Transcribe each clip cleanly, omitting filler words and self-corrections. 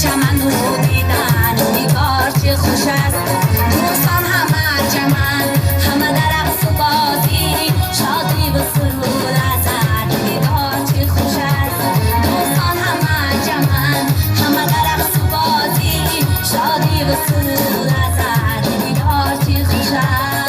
چمن رو دیدن نگار چه خوش است دوستان همه جمن همه در رقص و بازی شادی و سرور ازد نگار چه خوش است دوستان همه جمن همه در رقص و بازی شادی و سرور ازد نگار چه خوش است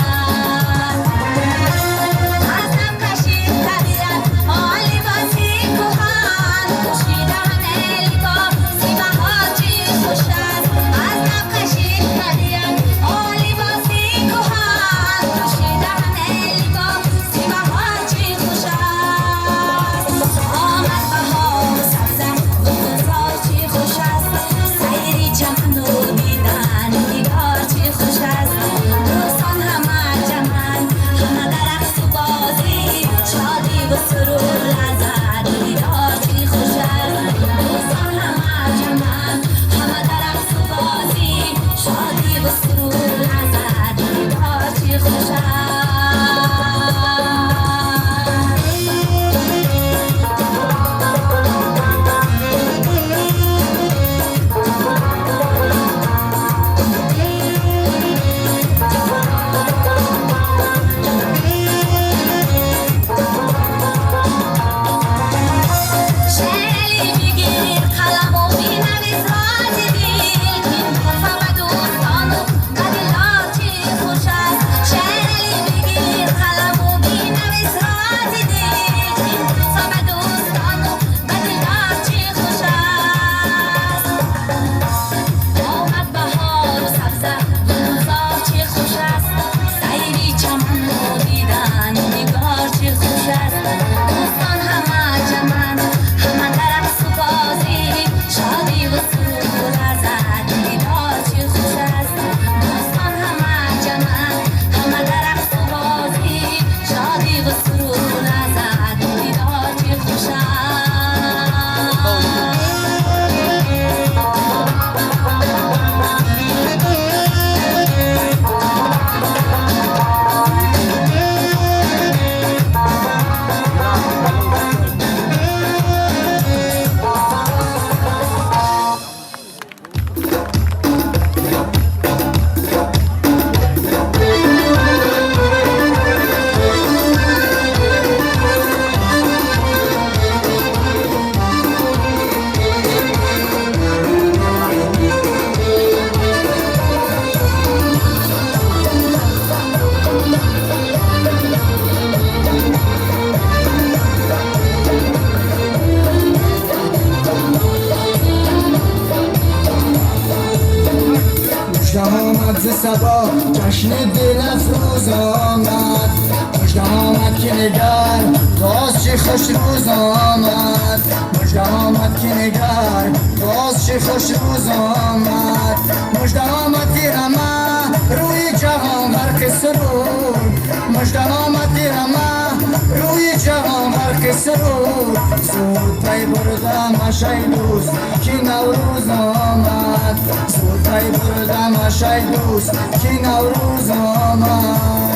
سبا جشن دل افروز آمد مژده آمد که نگر باز چه خوش روز آمد مژده آمد که نگر باز چه خوش روز آمد مژده آمد که همه روی جهان برق سرور مژده آمد که همه روی جهان برق سرور زود پی بردم اشای دوست که نوروز آمد زود پی بردم اشای دوست که نوروز آمد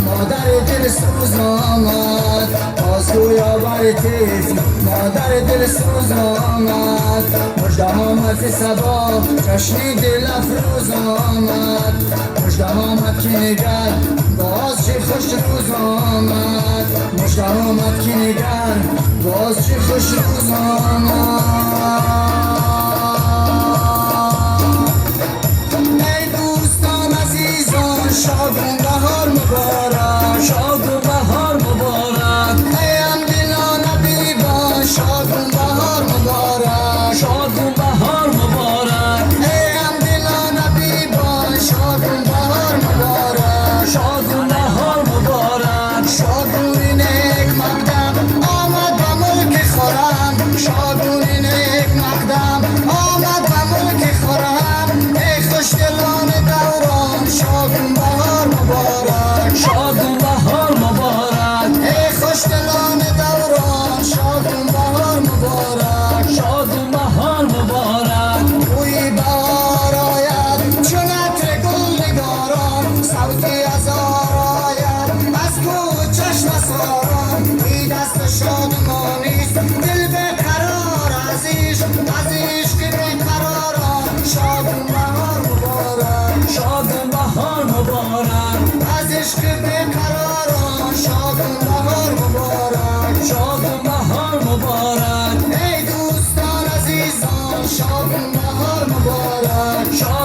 مادر دل سوز آمد بازگویا بر طفل مادر دل سوز آمد مژده آمد صبا جشن دل افروز آمد مژده آمد که نگر باز چه خوش روز آمد مژده آمد که نگر باز چه خوش روز آمد شادون بهار مبارک شادون بهار مبارک ایم دلان بیبان شادون بهار مبارک شادون بهار مبارک ایم دلان بیبان شادون بهار مبارک شادون بهار مبارک شادون نیک مقدم آمد با ملک خورم شادون نیک مقدم قراران شادون بهار مبارک شاد بهار مبارک ای دوستان عزیزان شادون بهار مبارک شاد